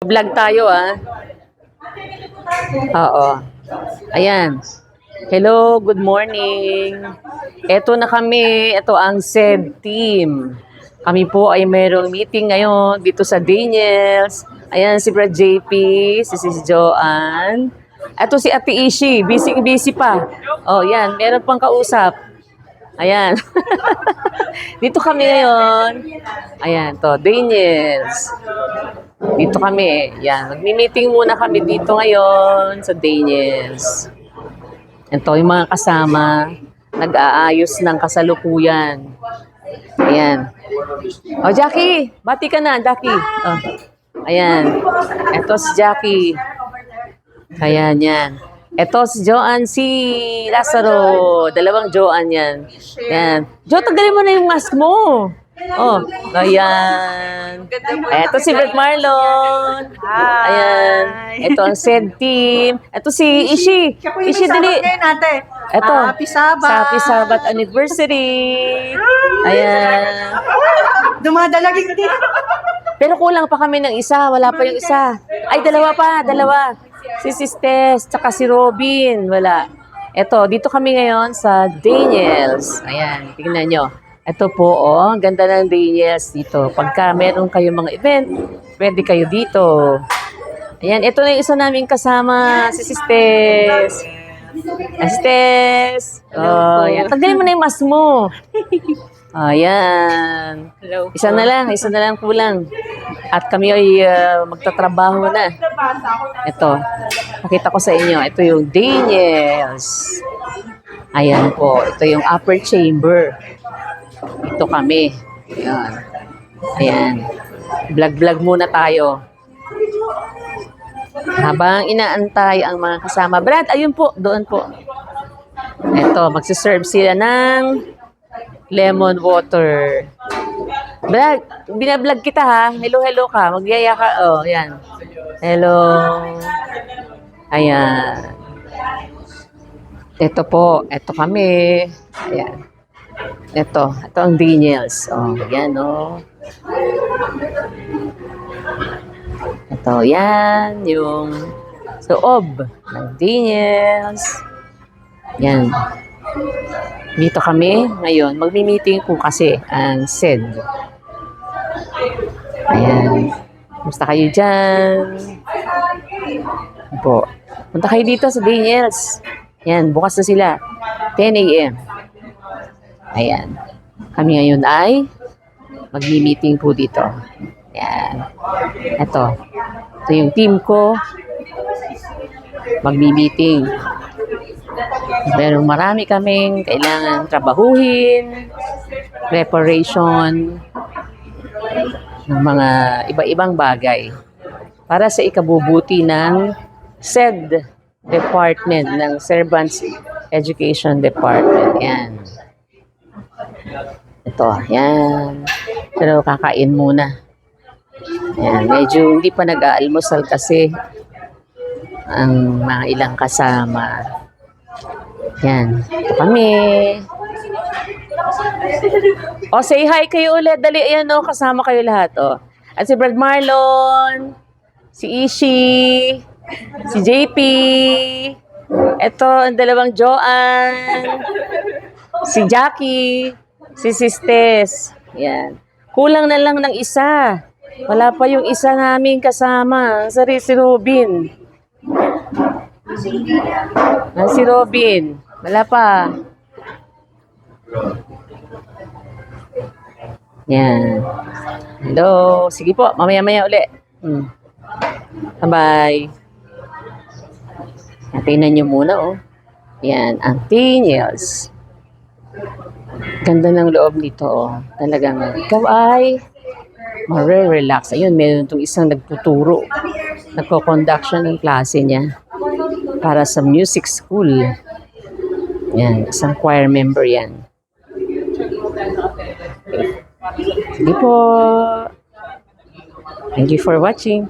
Vlog tayo Oo. Ayan. Hello, good morning. Eto na kami. Ito ang SED team. Kami po ay mayroong meeting ngayon dito sa Daniels. Ayan si Brad JP, si Sis Joanne. Eto si Ate Ishi, busy pa. Oh, yan, meron pang kausap. Ayan. Dito kami ngayon. Ayan, to, Daniels. Dito kami. Yan, magmi-meeting muna kami dito ngayon sa Daniels. Ito yung mga kasama. Nag-aayos ng kasalukuyan. Ayan. Oh, Jackie! Bati ka na, Jackie. Oh. Ayan. Ito si Jackie. Ayan, yan. Ito si Joanne, si Lazaro. Dalawang Joanne yan. Yan. Jo, tagalin mo na yung mask mo. Oh, ayan. Ito si Bert Marlon. Ayan. Ito ang SED team. Ito si Ishi. Ishi, dali. Ito. Happy Sabat. Sa Happy Sabat anniversary. Ayan. Dumadalagin din. Pero kulang pa kami ng isa. Wala pa yung isa. Ay, dalawa. Si Sistes, tsaka si Robin. Wala. Ito, dito kami ngayon sa Daniels. Ayan, tingnan nyo. Ito po, oh, ang ganda ng Daniels dito. Pagka meron kayong mga event, pwede kayo dito. Ayan, ito na yung isa namin kasama, si Sistes. Sistes. Oh, ayan. Tagalin mo na yung mask mo. Ayan. Isa na lang kulang. At kami ay magtatrabaho na. Ito, pakita ko sa inyo. Ito yung Daniels. Ayan po. Ito yung upper chamber. Ito kami. Ayan. Ayan. Vlog muna tayo. Habang inaantay ang mga kasama. Brad, ayun po. Doon po. Ito, magsiserve sila ng lemon water. Brad, binablog kita ha. Hello ka. Magyaya ka. Oh, ayan. Hello. Ayan. Ito po. Ito kami. Ayan. Ito ang Daniels. Oh, yan, oh. Ito, yan, yung loob ng Daniels. Yan. Dito kami ngayon. Magmi-meeting po kasi ang SED. Ayan. Kumusta kayo dyan? Po. Punta kayo dito sa Daniels. Yan, bukas na sila. 10 a.m. Ayan. Kami ngayon ay magmi-meeting po dito. Ayan. Ito yung team ko. Magmi-meeting. Pero marami kaming kailangan trabahuhin, preparation ng mga iba-ibang bagay para sa ikabubuti ng SED department, ng Servants Education Department. Yan. Ito, yan. Pero kakain muna. Yan, medyo hindi pa nag-aalmusal kasi ang mga ilang kasama. Yan. Ito kami. O, say hi kayo ulit. Dali, ayan o. Kasama kayo lahat o. At si Brad Marlon, si Ishi, si JP, ito, ang dalawang Joanne, si Jackie, si Sistes. Yan. Kulang na lang ng isa. Wala pa yung isa namin kasama. Si Robin. Si Robin. Wala pa. Yan. Hello. Sige po. Mamaya-maya ulit. Bye-bye. Tingnan nyo muna, oh. Yan. Ang Daniels. Ganda ng loob nito, oh. Talagang ikaw ay mare-relax. Ayun, meron itong isang nagtuturo. Nagko-conduct siya ng klase niya para sa music school. Yan, isang choir member yan. Sige po. Thank you for watching.